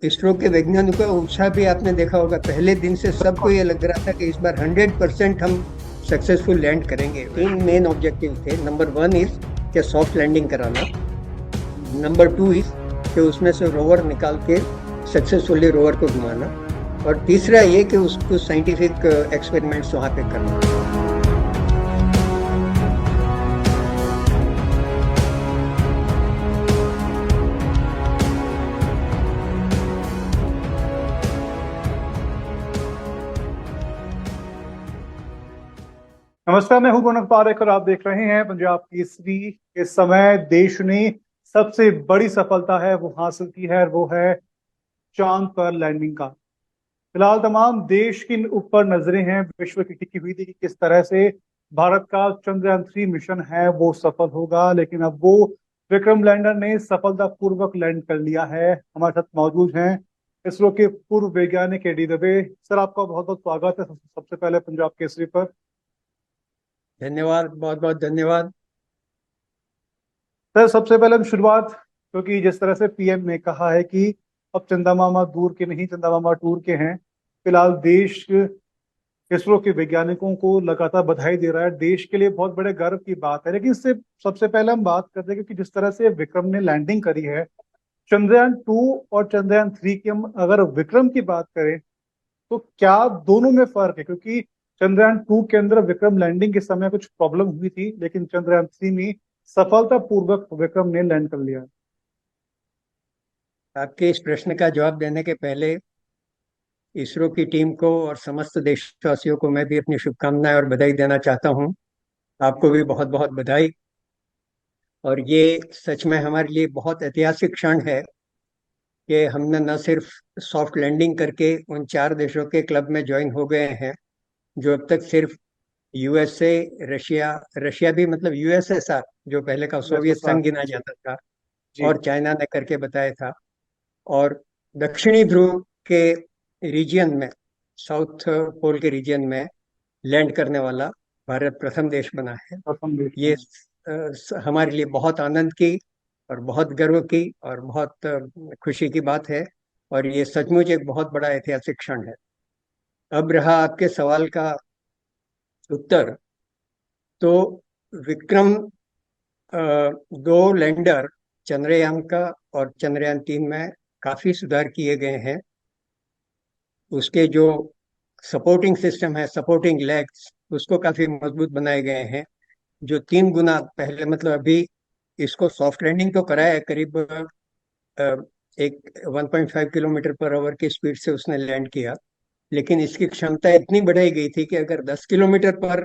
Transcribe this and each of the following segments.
इसरो के वैज्ञानिकों का उत्साह भी आपने देखा होगा। पहले दिन से सबको ये लग रहा था कि इस बार 100% हम सक्सेसफुल लैंड करेंगे। तीन मेन ऑब्जेक्टिव थे। नंबर वन इज कि सॉफ्ट लैंडिंग कराना। नंबर टू इज कि उसमें से रोवर निकाल के सक्सेसफुली रोवर को घुमाना। और तीसरा ये कि उसको साइंटिफिक एक्सपेरिमेंट्स वहाँ पे करना। नमस्कार, मैं हूं रौनक पारेख और आप देख रहे हैं पंजाब केसरी। इस समय देश ने सबसे बड़ी सफलता है वो हासिल की है, और वो है चांद पर लैंडिंग का। फिलहाल तमाम देश की ऊपर नजरें हैं, विश्व की टिकी हुई थी कि किस तरह से भारत का चंद्रयान 3 मिशन है वो सफल होगा, लेकिन अब वो विक्रम लैंडर ने सफलतापूर्वक लैंड कर लिया है। हमारे साथ मौजूद हैं इसरो के पूर्व वैज्ञानिक एडी दवे। सर, आपका बहुत बहुत स्वागत है सबसे पहले पंजाब केसरी पर। धन्यवाद, बहुत बहुत धन्यवाद। सर, सबसे पहले हम शुरुआत, क्योंकि जिस तरह से पीएम ने कहा है कि अब चंदा मामा दूर के नहीं, चंदा मामा टूर के हैं। फिलहाल देश इसरो के वैज्ञानिकों को लगातार बधाई दे रहा है। देश के लिए बहुत बड़े गर्व की बात है, लेकिन इससे सबसे पहले हम बात करते हैं, क्योंकि जिस तरह से विक्रम ने लैंडिंग करी है, चंद्रयान 2 और चंद्रयान 3 की हम अगर विक्रम की बात करें तो क्या दोनों में फर्क है? क्योंकि चंद्रयान 2 के अंदर विक्रम लैंडिंग के समय कुछ प्रॉब्लम हुई थी, लेकिन चंद्रयान 3 में सफलतापूर्वक विक्रम ने लैंड कर लिया। आपके इस प्रश्न का जवाब देने के पहले इसरो की टीम को और समस्त देशवासियों को मैं भी अपनी शुभकामनाएं और बधाई देना चाहता हूं। आपको भी बहुत बहुत बधाई। और ये सच में हमारे लिए बहुत ऐतिहासिक क्षण है कि हमने न सिर्फ सॉफ्ट लैंडिंग करके उन चार देशों के क्लब में ज्वाइन हो गए हैं जो अब तक सिर्फ यूएसए, रशिया, रशिया भी मतलब यूएसएसआर जो पहले का सोवियत यूएसएसआर। संघ गिना जी। जाता था, जी। और चाइना ने करके बताया था। और दक्षिणी ध्रुव के रीजियन में, साउथ पोल के रीजियन में लैंड करने वाला भारत प्रथम देश बना है। प्रथम देश ये बना। हमारे लिए बहुत आनंद की और बहुत गर्व की और बहुत खुशी की बात है। और ये सचमुच एक बहुत बड़ा ऐतिहासिक क्षण है। अब रहा आपके सवाल का उत्तर। तो विक्रम दो लैंडर, चंद्रयान का और चंद्रयान 3 में काफी सुधार किए गए हैं। उसके जो सपोर्टिंग सिस्टम है, सपोर्टिंग लेग्स, उसको काफी मजबूत बनाए गए हैं। जो 3 गुना पहले, मतलब अभी इसको सॉफ्ट लैंडिंग तो कराया है, करीब अ, एक 1.5 किलोमीटर पर आवर की स्पीड से उसने लैंड किया। लेकिन इसकी क्षमता इतनी बढ़ाई गई थी कि अगर 10 किलोमीटर पर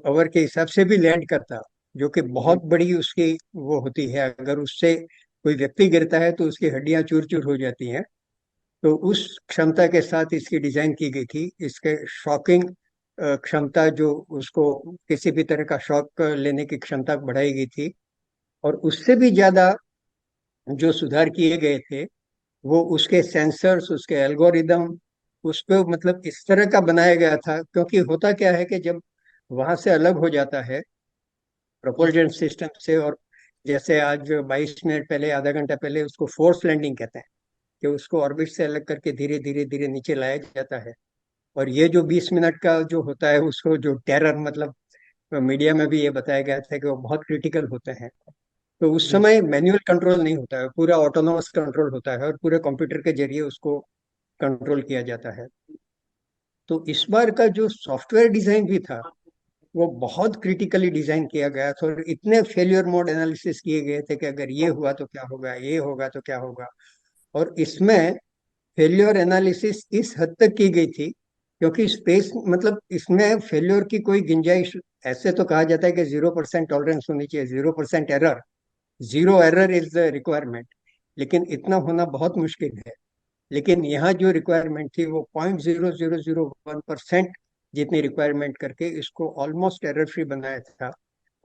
आवर के हिसाब से भी लैंड करता, जो कि जी। बहुत बड़ी उसकी वो होती है, अगर उससे कोई व्यक्ति गिरता है तो उसकी हड्डियां चूर चूर हो जाती हैं। तो उस क्षमता के साथ इसकी डिजाइन की गई थी। इसके शॉकिंग क्षमता, जो उसको किसी भी तरह का शॉक लेने की क्षमता बढ़ाई गई थी। और उससे भी ज्यादा जो सुधार किए गए थे वो उसके सेंसर्स, उसके एल्गोरिदम, उसको मतलब इस तरह का बनाया गया था। क्योंकि होता क्या है कि जब वहां से अलग हो जाता है प्रोपल्जन सिस्टम से, और जैसे आज 22 मिनट पहले, आधा घंटा पहले, उसको फोर्स लैंडिंग कहते हैं कि उसको ऑर्बिट से अलग करके धीरे धीरे धीरे नीचे लाया जाता है। और ये जो 20 मिनट का जो होता है, उसको जो टेरर, मतलब मीडिया में भी ये बताया गया था कि वो बहुत क्रिटिकल होते हैं। तो उस जी। समय मैन्युअल कंट्रोल नहीं होता है, पूरा ऑटोनोमस कंट्रोल होता है और पूरे कंप्यूटर के जरिए उसको कंट्रोल किया जाता है। तो इस बार का जो सॉफ्टवेयर डिजाइन भी था वो बहुत क्रिटिकली डिजाइन किया गया था, और इतने फेलियर मोड एनालिसिस किए गए थे कि अगर ये हुआ तो क्या होगा, ये होगा तो क्या होगा। और इसमें फेल्योर एनालिसिस इस हद तक की गई थी, क्योंकि स्पेस मतलब इसमें फेल्योर की कोई गुंजाइश, ऐसे तो कहा जाता है कि 0% टॉलरेंस होनी चाहिए, 0% error, zero error is the requirement. लेकिन इतना होना बहुत मुश्किल है। लेकिन यहाँ जो रिक्वायरमेंट थी वो 0.0001% जितनी रिक्वायरमेंट करके इसको ऑलमोस्ट एरर फ्री बनाया था।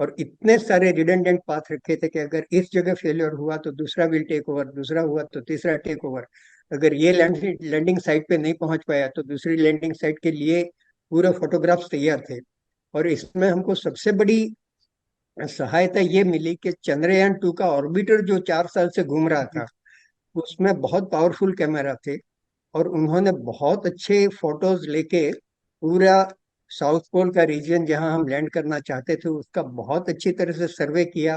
और इतने सारे रिडंडेंट पाथ रखे थे कि अगर इस जगह फेलियर हुआ तो दूसरा विल टेक ओवर, दूसरा हुआ तो तीसरा टेक ओवर। अगर ये लैंडिंग साइट पे नहीं पहुंच पाया तो दूसरी लैंडिंग साइट के लिए पूरे फोटोग्राफ्स तैयार थे। और इसमें हमको सबसे बड़ी सहायता ये मिली कि चंद्रयान 2 का ऑर्बिटर जो 4 साल से घूम रहा था, उसमें बहुत पावरफुल कैमरा थे, और उन्होंने बहुत अच्छे फोटोज लेके पूरा साउथ पोल का रीजन जहां हम लैंड करना चाहते थे उसका बहुत अच्छी तरह से सर्वे किया।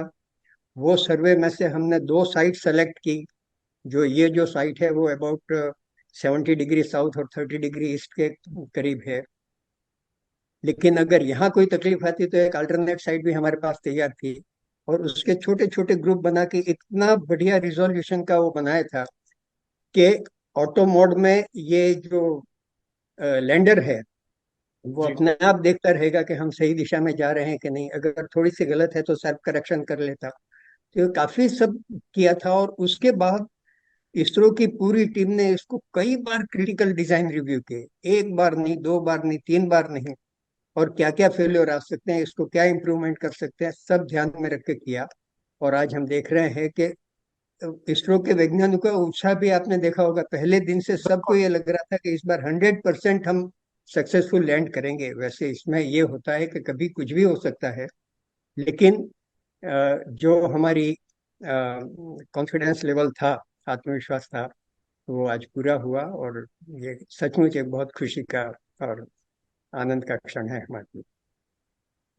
वो सर्वे में से हमने दो साइट सेलेक्ट की। जो ये जो साइट है वो अबाउट 70 डिग्री साउथ और 30 डिग्री ईस्ट के करीब है। लेकिन अगर यहाँ कोई तकलीफ आती तो एक अल्टरनेट साइट भी हमारे पास तैयार थी। और उसके छोटे छोटे ग्रुप बना के इतना बढ़िया रिजोल्यूशन का वो बनाया था कि ऑटो मोड में ये जो लैंडर है वो जी। अपने आप देखता रहेगा कि हम सही दिशा में जा रहे हैं कि नहीं, अगर थोड़ी सी गलत है तो सेल्फ करेक्शन कर लेता। तो ये काफी सब किया था। और उसके बाद इसरो की पूरी टीम ने इसको कई बार क्रिटिकल डिजाइन रिव्यू किए, एक बार नहीं, दो बार नहीं, तीन बार नहीं। और क्या क्या फेल्योर आ सकते हैं, इसको क्या इम्प्रूवमेंट कर सकते हैं, सब ध्यान में रख के किया। और आज हम देख रहे हैं कि इसरो के वैज्ञानिकों का उत्साह भी आपने देखा होगा। पहले दिन से सबको ये लग रहा था कि इस बार 100% हम सक्सेसफुल लैंड करेंगे। वैसे इसमें ये होता है कि कभी कुछ भी हो सकता है, लेकिन जो हमारी कॉन्फिडेंस लेवल था, आत्मविश्वास था, वो आज पूरा हुआ। और ये सचमुच एक बहुत खुशी का और आनंद का क्षण है हमारे लिए।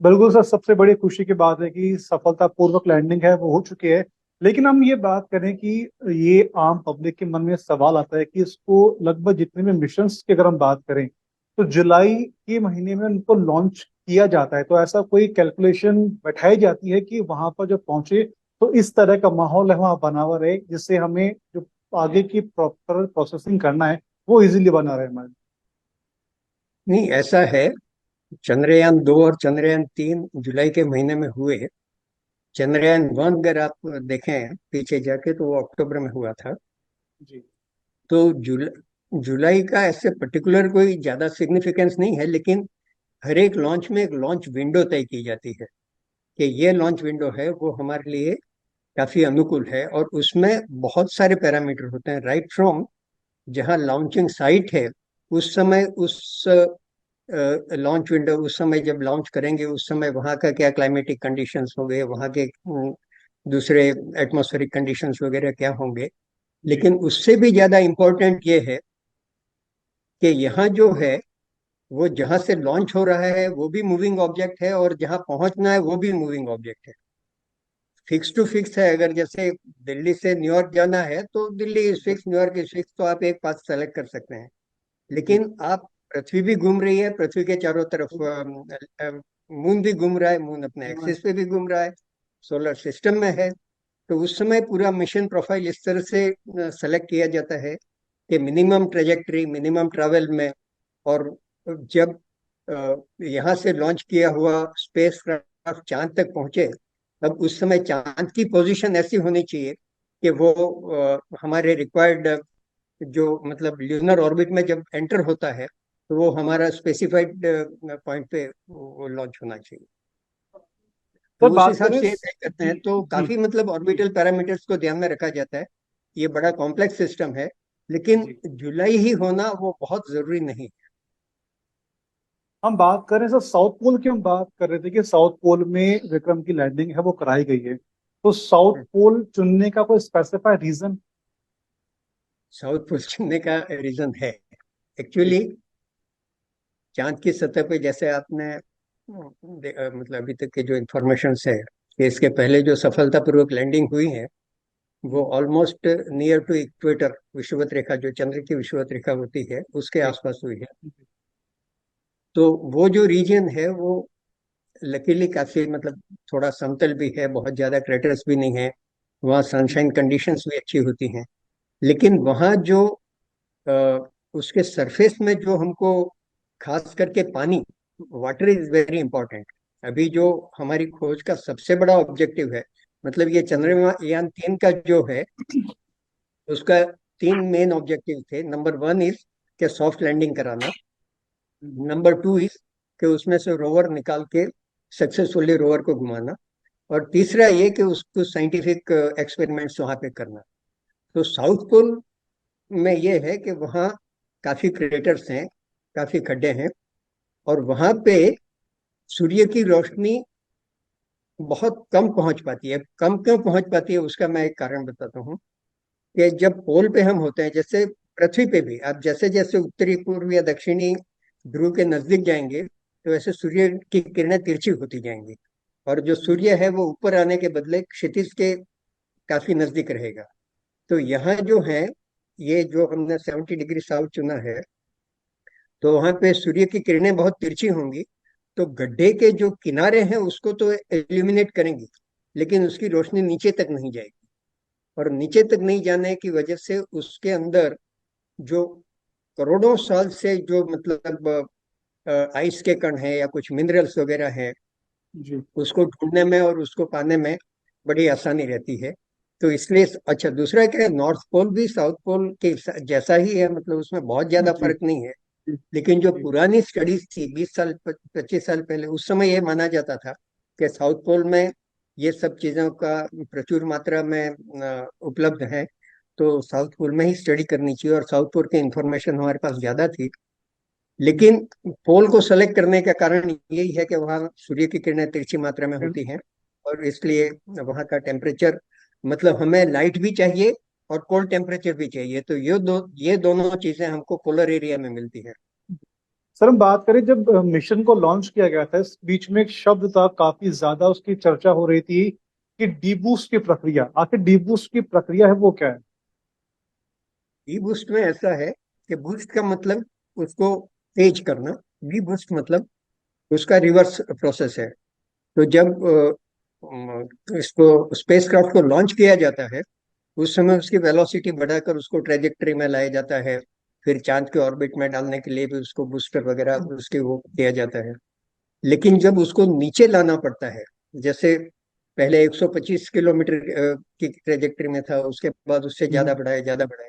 बिल्कुल सर, सबसे बड़ी खुशी की बात है कि सफलतापूर्वक लैंडिंग है वो हो चुकी है। लेकिन हम ये बात करें कि ये आम पब्लिक के मन में सवाल आता है कि इसको लगभग जितने भी मिशंस की अगर हम बात करें तो जुलाई के महीने में उनको लॉन्च किया जाता है, तो ऐसा कोई कैलकुलेशन बैठाई जाती है कि वहां पर जो पहुंचे तो इस तरह का माहौल है वहां बना हुआ रहे जिससे हमें जो आगे की प्रॉपर प्रोसेसिंग करना है वो इजीली बना रहे हमारे। नहीं, ऐसा है। चंद्रयान 2 और चंद्रयान 3 जुलाई के महीने में हुए। चंद्रयान 1 अगर आप देखें पीछे जाके तो वो अक्टूबर में हुआ था। जी। तो जुलाई का ऐसे पर्टिकुलर कोई ज्यादा सिग्निफिकेंस नहीं है, लेकिन हर एक लॉन्च में एक लॉन्च विंडो तय की जाती है कि ये लॉन्च विंडो है वो हमारे लिए काफी अनुकूल है। और उसमें बहुत सारे पैरामीटर होते हैं, राइट फ्रॉम जहाँ लॉन्चिंग साइट है उस समय, उस लॉन्च विंडो, उस समय जब लॉन्च करेंगे उस समय वहाँ का क्या क्लाइमेटिक कंडीशंस होंगे, वहाँ के दूसरे एटमॉस्फेरिक कंडीशंस वगैरह क्या होंगे। जी। लेकिन उससे भी ज्यादा इम्पोर्टेंट ये है कि यहाँ जो है वो जहाँ से लॉन्च हो रहा है वो भी मूविंग ऑब्जेक्ट है, और जहाँ पहुंचना है वो भी मूविंग ऑब्जेक्ट है। फिक्स टू फिक्स है। अगर जैसे दिल्ली से न्यूयॉर्क जाना है तो Delhi is fix, New York is fix, तो आप एक पाथ सेलेक्ट कर सकते हैं। जी। लेकिन आप, पृथ्वी भी घूम रही है, पृथ्वी के चारों तरफ मून भी घूम रहा है, मून अपने एक्सिस पे भी घूम रहा है, सोलर सिस्टम में है। तो उस समय पूरा मिशन प्रोफाइल इस तरह से सेलेक्ट किया जाता है कि मिनिमम ट्रेजेक्टरी, मिनिमम ट्रैवल में। और जब यहाँ से लॉन्च किया हुआ स्पेस क्राफ्ट चांद तक पहुंचे, तब उस समय चांद की पोजीशन ऐसी होनी चाहिए कि वो हमारे रिक्वायर्ड, जो मतलब ल्यूनर ऑर्बिट में जब एंटर होता है तो वो हमारा स्पेसिफाइड पॉइंट पे वो लॉन्च होना चाहिए। तो सर उस बात हिसाब करें। से ये तय करते जी। हैं। तो जी। काफी मतलब ऑर्बिटल पैरामीटर्स को ध्यान में रखा जाता है। ये बड़ा कॉम्प्लेक्स सिस्टम है, लेकिन जी। जुलाई ही होना वो बहुत जरूरी नहीं। हम बात करें सर साउथ पोल की, हम बात कर रहे थे कि साउथ पोल में विक्रम की लैंडिंग है वो कराई गई है, तो साउथ है पोल चुनने का कोई स्पेसिफाइड रीजन? साउथ पोल चुनने का रीजन है जी। एक्चुअली, चांद की सतह पे जैसे आपने मतलब अभी तक के जो इंफॉर्मेशन है कि इसके पहले जो सफलतापूर्वक लैंडिंग हुई है वो ऑलमोस्ट नियर टू इक्वेटर, विषुवत रेखा, जो चंद्र की विषुवत रेखा होती है उसके जी। आसपास हुई है। तो वो जो रीजन है वो लकीली काफी मतलब थोड़ा समतल भी है, बहुत ज्यादा क्रेटर्स भी नहीं है, वहाँ सनशाइन कंडीशंस भी अच्छी होती हैं। लेकिन वहाँ जो अ, उसके सरफेस में जो हमको खास करके पानी, वाटर इज वेरी इंपॉर्टेंट। अभी जो हमारी खोज का सबसे बड़ा ऑब्जेक्टिव है, मतलब ये जी। चंद्रयान 3 का जो है उसका तीन मेन ऑब्जेक्टिव थे। नंबर 1 इज के सॉफ्ट लैंडिंग कराना। नंबर 2 इज कि उसमें से रोवर निकाल के सक्सेसफुली रोवर को घुमाना। और तीसरा ये कि उसको साइंटिफिक एक्सपेरिमेंट्स वहाँ पे करना। तो साउथ पोल में ये है कि वहाँ काफी क्रेटर्स हैं, काफी खड्डे हैं, और वहाँ पे सूर्य की रोशनी बहुत कम पहुंच पाती है। कम क्यों पहुंच पाती है उसका मैं एक कारण बताता हूँ। कि जब पोल पे हम होते हैं, जैसे पृथ्वी पे भी आप जैसे जैसे उत्तरी पूर्व या दक्षिणी ध्रुव के नजदीक जाएंगे, तो ऐसे सूर्य की किरणें तिरछी होती जाएंगी, और जो सूर्य है वो ऊपर आने के बदले क्षितिज के काफी नजदीक रहेगा। तो यहाँ जो है, ये जो हमने 70 डिग्री साउथ चुना है, तो वहां पे सूर्य की किरणें बहुत तिरछी होंगी। तो गड्ढे के जो किनारे हैं उसको तो एल्यूमिनेट करेंगी, लेकिन उसकी रोशनी नीचे तक नहीं जाएगी। और नीचे तक नहीं जाने की वजह से उसके अंदर जो करोड़ों साल से जो मतलब आइस के कण है या कुछ मिनरल्स वगैरह है, जी। उसको ढूंढने में और उसको पाने में बड़ी आसानी रहती है। तो इसलिए अच्छा, दूसरा क्या है, नॉर्थ पोल भी साउथ पोल के जैसा ही है, मतलब उसमें बहुत ज्यादा जी। फर्क नहीं है। जी। लेकिन जो जी। पुरानी स्टडीज थी 20 साल 25 साल पहले, उस समय ये माना जाता था कि साउथ पोल में ये सब चीजों का प्रचुर मात्रा में उपलब्ध है, तो साउथ पोल में ही स्टडी करनी चाहिए, और साउथ पोल की इंफॉर्मेशन हमारे पास ज्यादा थी। लेकिन पोल को सेलेक्ट करने का कारण यही है कि वहाँ सूर्य की किरणें तिरछी मात्रा में होती हैं, और इसलिए वहाँ का टेम्परेचर, मतलब हमें लाइट भी चाहिए और कोल्ड टेम्परेचर भी चाहिए, तो ये दोनों चीजें हमको पोलर एरिया में मिलती हैं। सर हम बात करें, जब मिशन को लॉन्च किया गया था, इस बीच में एक शब्द था, काफी ज्यादा उसकी चर्चा हो रही थी कि डीबूस्ट की प्रक्रिया। आखिर डीबूस्ट की प्रक्रिया है वो क्या है? ई बूस्ट में ऐसा है कि बूस्ट का मतलब उसको तेज करना, वी बूस्ट मतलब उसका रिवर्स प्रोसेस है। तो जब इसको स्पेसक्राफ्ट को लॉन्च किया जाता है, उस समय उसकी वेलोसिटी बढ़ाकर उसको ट्रेजेक्टरी में लाया जाता है। फिर चांद के ऑर्बिट में डालने के लिए भी उसको बूस्टर वगैरह उसके वो किया जाता है। लेकिन जब उसको नीचे लाना पड़ता है, जैसे पहले 125 किलोमीटर की ट्रेजेक्टरी में था, उसके बाद उससे हम्म। ज्यादा बढ़ाया,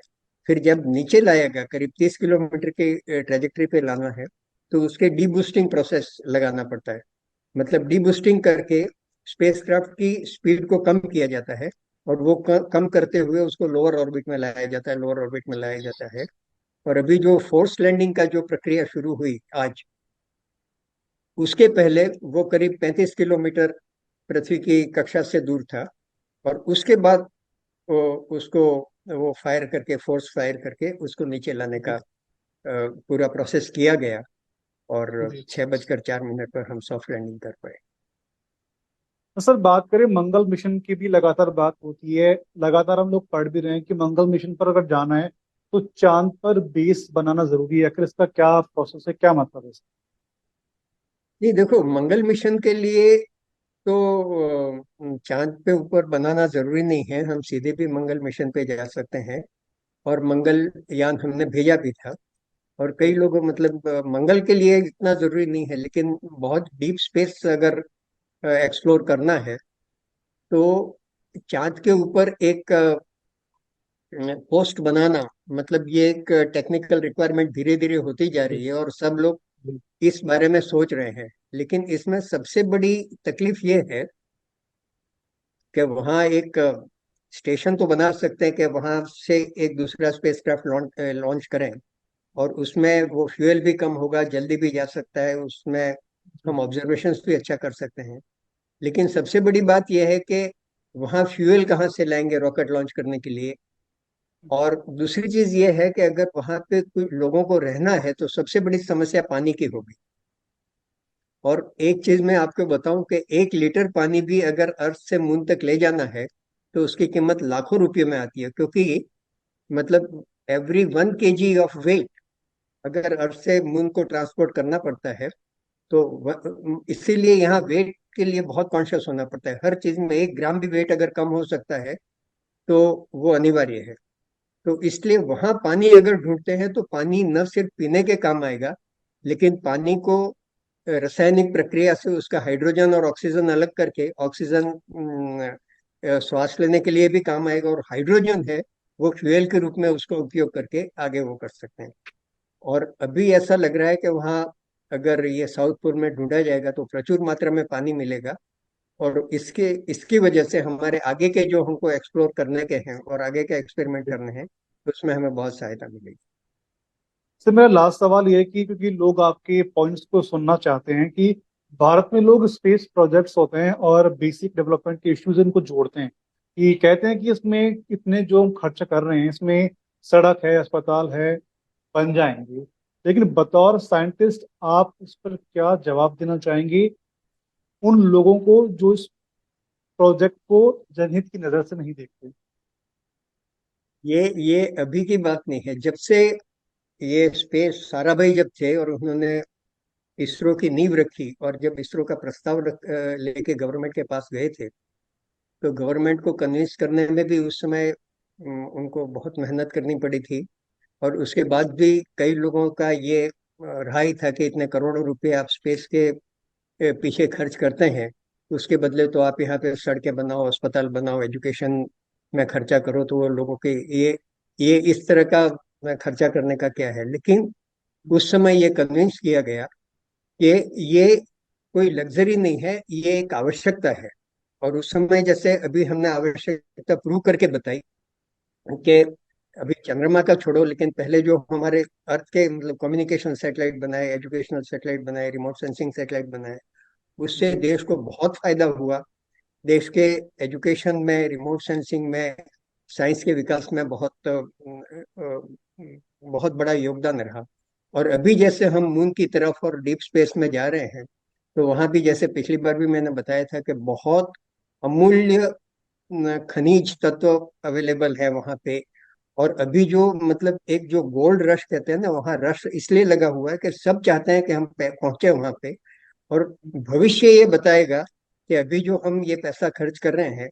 फिर जब नीचे लाया गया करीब 30 किलोमीटर की ट्रेजेक्टरी पे लाना है, तो उसके डी बूस्टिंग प्रोसेस लगाना पड़ता है। मतलब डी बूस्टिंग करके स्पेसक्राफ्ट की स्पीड को कम किया जाता है, और वो कम करते हुए उसको लोअर ऑर्बिट में लाया जाता है, लोअर ऑर्बिट में लाया जाता है। और अभी जो फोर्स लैंडिंग का जो प्रक्रिया शुरू हुई आज, उसके पहले वो करीब 35 किलोमीटर पृथ्वी की कक्षा से दूर था, और उसके बाद वो उसको वो फायर करके, फोर्स फायर करके उसको नीचे लाने का पूरा प्रोसेस किया गया, और जी। 6:04 पर हम सॉफ्ट लैंडिंग कर पाए। तो सर बात करें मंगल मिशन की, भी लगातार बात होती है, लगातार हम लोग पढ़ भी रहे हैं कि मंगल मिशन पर अगर जाना है तो चांद पर बेस बनाना जरूरी है। आखिर इसका क्या प्रोसेस है, क्या मतलब है इसका? ये देखो, मंगल मिशन के लिए तो चांद पे ऊपर बनाना जरूरी नहीं है, हम सीधे भी मंगल मिशन पे जा सकते हैं। और मंगल यान हमने भेजा भी था। और कई लोग, मतलब मंगल के लिए इतना जरूरी नहीं है, लेकिन बहुत डीप स्पेस अगर एक्सप्लोर करना है, तो चांद के ऊपर एक पोस्ट बनाना, मतलब ये एक टेक्निकल रिक्वायरमेंट धीरे धीरे होती जा जी। रही है, और सब लोग जी। इस बारे में सोच रहे हैं। लेकिन इसमें सबसे बड़ी तकलीफ ये है कि वहाँ एक स्टेशन तो बना सकते हैं कि वहाँ से एक दूसरा स्पेसक्राफ्ट लॉन्च करें, और उसमें वो फ्यूल भी कम होगा, जल्दी भी जा सकता है उसमें, हम ऑब्जर्वेशंस भी अच्छा कर सकते हैं। लेकिन सबसे बड़ी बात यह है कि वहाँ फ्यूल कहाँ से लाएंगे रॉकेट लॉन्च करने के लिए। और दूसरी चीज ये है कि अगर वहाँ पे कुछ लोगों को रहना है, तो सबसे बड़ी समस्या पानी की होगी। और एक चीज मैं आपको बताऊं कि 1 लीटर पानी भी अगर अर्थ से मून तक ले जाना है, तो उसकी कीमत लाखों रुपए में आती है, क्योंकि मतलब एवरी 1 kg ऑफ वेट अगर अर्थ से मून को ट्रांसपोर्ट करना पड़ता है, तो इसीलिए यहाँ वेट के लिए बहुत कॉन्शियस होना पड़ता है। हर चीज में 1 ग्राम भी वेट अगर कम हो सकता है, तो वो अनिवार्य है। तो इसलिए वहां पानी अगर ढूंढते हैं, तो पानी न सिर्फ पीने के काम आएगा, लेकिन पानी को रासायनिक प्रक्रिया से उसका हाइड्रोजन और ऑक्सीजन अलग करके, ऑक्सीजन श्वास लेने के लिए भी काम आएगा, और हाइड्रोजन है वो फ्यूल के रूप में उसका उपयोग करके आगे वो कर सकते हैं। और अभी ऐसा लग रहा है कि वहाँ अगर ये साउथ पोल में ढूंढा जाएगा, तो प्रचुर मात्रा में पानी मिलेगा, और इसके इसकी वजह से हमारे आगे के जो हमको एक्सप्लोर करने के हैं और आगे के एक्सपेरिमेंट करने हैं, उसमें हमें बहुत सहायता मिलेगी। सर मेरा लास्ट सवाल ये है कि क्योंकि लोग आपके पॉइंट्स को सुनना चाहते हैं कि भारत में लोग स्पेस प्रोजेक्ट्स होते हैं और बेसिक डेवलपमेंट के इश्यूज इनको जोड़ते हैं, कि कहते हैं कि इसमें इतने जो हम खर्च कर रहे हैं, इसमें सड़क है, अस्पताल है, बन जाएंगे। लेकिन बतौर साइंटिस्ट आप इस पर क्या जवाब देना चाहेंगे उन लोगों को जो इस प्रोजेक्ट को जनहित की नजर से नहीं देखते? ये अभी की बात नहीं है। जब से ये स्पेस साराभाई जब थे और उन्होंने इसरो की नींव रखी, और जब इसरो का प्रस्ताव लेके गवर्नमेंट के पास गए थे, तो गवर्नमेंट को कन्विंस करने में भी उस समय उनको बहुत मेहनत करनी पड़ी थी। और उसके बाद भी कई लोगों का ये रहा ही था कि इतने करोड़ों रुपए आप स्पेस के पीछे खर्च करते हैं, उसके बदले तो आप यहाँ पे सड़कें बनाओ, अस्पताल बनाओ, एजुकेशन में खर्चा करो। तो वो लोगों के ये इस तरह का खर्चा करने का क्या है। लेकिन उस समय ये कन्विंस किया गया कि ये कोई लग्जरी नहीं है, ये एक आवश्यकता है। और उस समय जैसे अभी हमने आवश्यकता प्रूव करके बताई कि अभी चंद्रमा का छोड़ो, लेकिन पहले जो हमारे अर्थ के मतलब कम्युनिकेशन सैटेलाइट बनाए, एजुकेशनल सैटेलाइट बनाए, रिमोट सेंसिंग सैटेलाइट बनाए, उससे देश को बहुत फायदा हुआ। देश के एजुकेशन में, रिमोट सेंसिंग में, साइंस के विकास में बहुत बड़ा योगदान रहा। और अभी जैसे हम मून की तरफ और डीप स्पेस में जा रहे हैं, तो वहां भी जैसे पिछली बार भी मैंने बताया था कि बहुत अमूल्य खनिज तत्व अवेलेबल है वहां पे। और अभी जो मतलब एक जो गोल्ड रश कहते हैं ना, वहाँ रश इसलिए लगा हुआ है कि सब चाहते हैं कि हम पहुंचे वहां पे। और भविष्य ये बताएगा कि अभी जो हम ये पैसा खर्च कर रहे हैं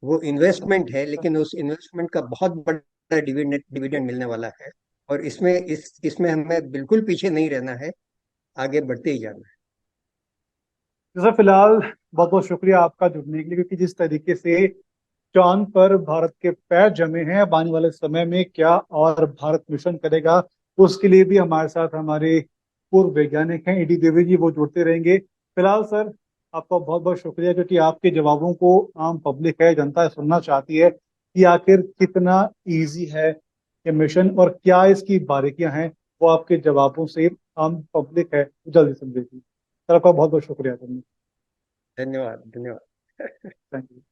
वो इन्वेस्टमेंट है, लेकिन उस इन्वेस्टमेंट का बहुत बड़ा डिविडेंड डिविडेंड मिलने वाला है। और इसमें हमें बिल्कुल पीछे नहीं रहना है, आगे बढ़ते ही जाना है। तो सर फिलहाल बहुत बहुत शुक्रिया आपका जुड़ने के लिए, क्योंकि जिस तरीके से चांद पर भारत के पैर जमे हैं, अब आने वाले समय में क्या और भारत मिशन करेगा उसके लिए भी हमारे साथ हमारे पूर्व वैज्ञानिक हैं ईडी देवी जी, वो जुड़ते रहेंगे। फिलहाल सर आपका बहुत बहुत शुक्रिया, क्योंकि आपके जवाबों को आम पब्लिक है, जनता सुनना चाहती है कि आखिर कितना इजी है ये मिशन और क्या इसकी बारीकियां हैं, वो आपके जवाबों से आम पब्लिक है जल्दी समझेगी। सर आपका बहुत बहुत शुक्रिया। धन्यवाद, धन्यवाद। Thank you.